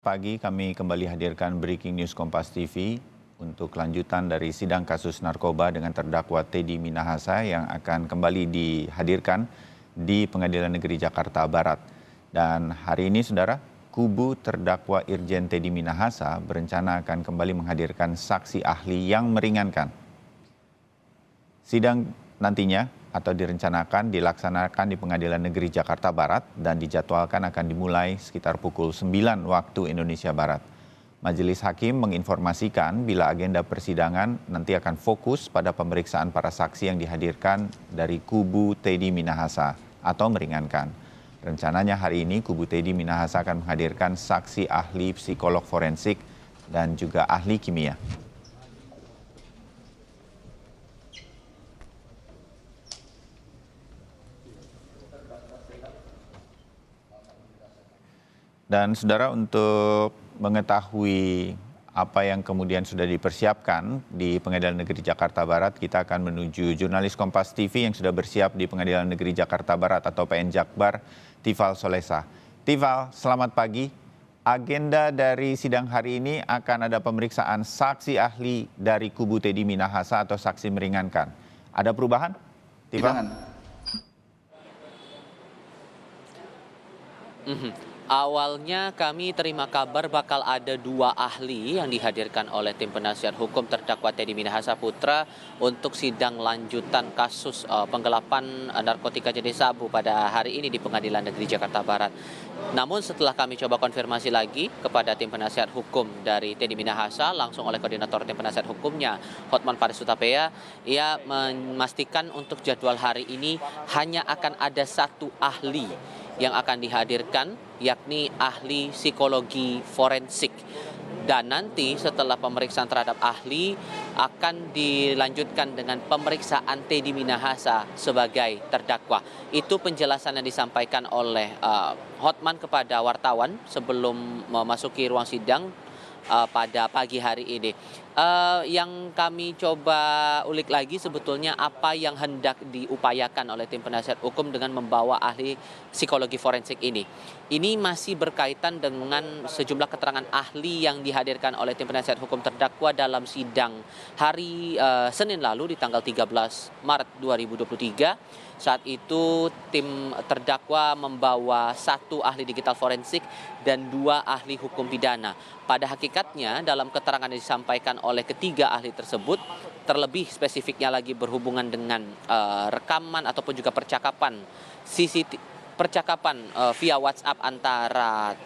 Pagi kami kembali hadirkan Breaking News Kompas TV untuk lanjutan dari sidang kasus narkoba dengan terdakwa Teddy Minahasa yang akan kembali dihadirkan di Pengadilan Negeri Jakarta Barat. Dan hari ini saudara, kubu terdakwa Irjen Teddy Minahasa berencana akan kembali menghadirkan saksi ahli yang meringankan. Sidang nantinya atau direncanakan dilaksanakan di Pengadilan Negeri Jakarta Barat dan dijadwalkan akan dimulai sekitar pukul 9 waktu Indonesia Barat. Majelis Hakim menginformasikan bila agenda persidangan nanti akan fokus pada pemeriksaan para saksi yang dihadirkan dari kubu Teddy Minahasa atau meringankan. Rencananya hari ini kubu Teddy Minahasa akan menghadirkan saksi ahli psikolog forensik dan juga ahli kimia. Dan saudara, untuk mengetahui apa yang kemudian sudah dipersiapkan di Pengadilan Negeri Jakarta Barat, kita akan menuju jurnalis Kompas TV yang sudah bersiap di Pengadilan Negeri Jakarta Barat atau PN Jakbar, Tifal Solesa. Tifal, selamat pagi. Agenda dari sidang hari ini akan ada pemeriksaan saksi ahli dari kubu Teddy Minahasa atau saksi meringankan. Ada perubahan, Tifal? Awalnya kami terima kabar bakal ada 2 ahli yang dihadirkan oleh tim penasihat hukum terdakwa Teddy Minahasa Putra untuk sidang lanjutan kasus penggelapan narkotika jenis sabu pada hari ini di Pengadilan Negeri Jakarta Barat. Namun setelah kami coba konfirmasi lagi kepada tim penasihat hukum dari Teddy Minahasa langsung oleh koordinator tim penasihat hukumnya Hotman Paris Hutapea, ia memastikan untuk jadwal hari ini hanya akan ada 1 ahli yang akan dihadirkan, yakni ahli psikologi forensik. Dan nanti setelah pemeriksaan terhadap ahli akan dilanjutkan dengan pemeriksaan Teddy Minahasa sebagai terdakwa. Itu penjelasan yang disampaikan oleh Hotman kepada wartawan sebelum memasuki ruang sidang pada pagi hari ini. Yang kami coba ulik lagi sebetulnya apa yang hendak diupayakan oleh tim penasihat hukum dengan membawa ahli psikologi forensik ini. Ini masih berkaitan dengan sejumlah keterangan ahli yang dihadirkan oleh tim penasihat hukum terdakwa dalam sidang hari Senin lalu di tanggal 13 Maret 2023. Saat itu tim terdakwa membawa 1 ahli digital forensik dan 2 ahli hukum pidana. Pada hakikatnya dalam keterangan yang disampaikan oleh ketiga ahli tersebut, terlebih spesifiknya lagi berhubungan dengan rekaman ataupun juga percakapan via WhatsApp antara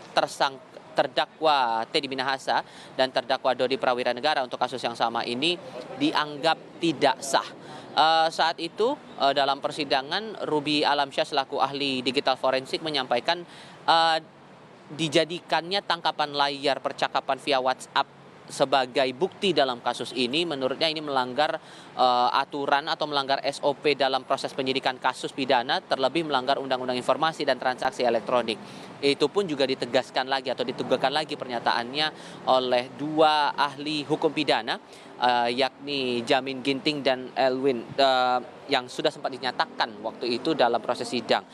terdakwa Teddy Minahasa dan terdakwa Dodi Prawiranegara untuk kasus yang sama ini dianggap tidak sah. Saat itu dalam persidangan Ruby Alamsyah selaku ahli digital forensik menyampaikan dijadikannya tangkapan layar percakapan via WhatsApp sebagai bukti dalam kasus ini. Menurutnya ini melanggar aturan atau melanggar SOP dalam proses penyidikan kasus pidana, terlebih melanggar Undang-Undang Informasi dan Transaksi Elektronik. Itu pun juga ditegaskan lagi atau diteguhkan lagi pernyataannya oleh 2 ahli hukum pidana, yakni Jamin Ginting dan Elwin, yang sudah sempat dinyatakan waktu itu dalam proses sidang.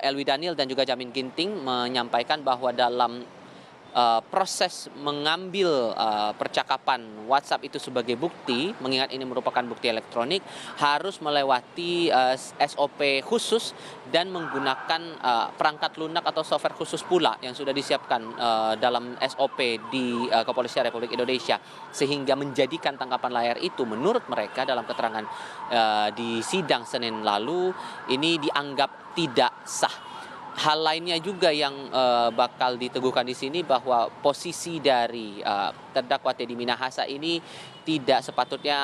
Elwi Daniel dan juga Jamin Ginting menyampaikan bahwa dalam proses mengambil percakapan WhatsApp itu sebagai bukti, mengingat ini merupakan bukti elektronik, harus melewati SOP khusus dan menggunakan perangkat lunak atau software khusus pula yang sudah disiapkan dalam SOP di Kepolisian Republik Indonesia, sehingga menjadikan tangkapan layar itu menurut mereka dalam keterangan di sidang Senin lalu ini dianggap tidak sah. Hal lainnya juga yang bakal diteguhkan di sini bahwa posisi dari terdakwa Teddy Minahasa ini tidak sepatutnya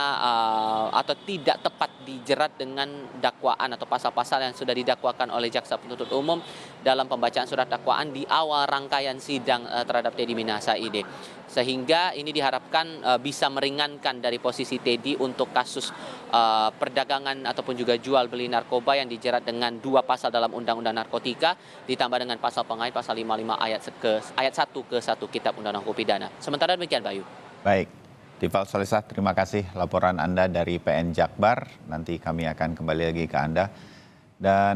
atau tidak tepat dijerat dengan dakwaan atau pasal-pasal yang sudah didakwakan oleh jaksa penuntut umum dalam pembacaan surat dakwaan di awal rangkaian sidang terhadap Teddy Minahasa ini. Sehingga ini diharapkan bisa meringankan dari posisi Teddy untuk kasus perdagangan ataupun juga jual beli narkoba yang dijerat dengan 2 pasal dalam Undang-Undang Narkotika ditambah dengan pasal pengait pasal 55 ayat 1 ke 1 Kitab Undang-Undang Hukum Pidana. Sementara demikian, Bayu. Baik, Tifal Solesa, terima kasih laporan Anda dari PN Jakbar. Nanti kami akan kembali lagi ke Anda. Dan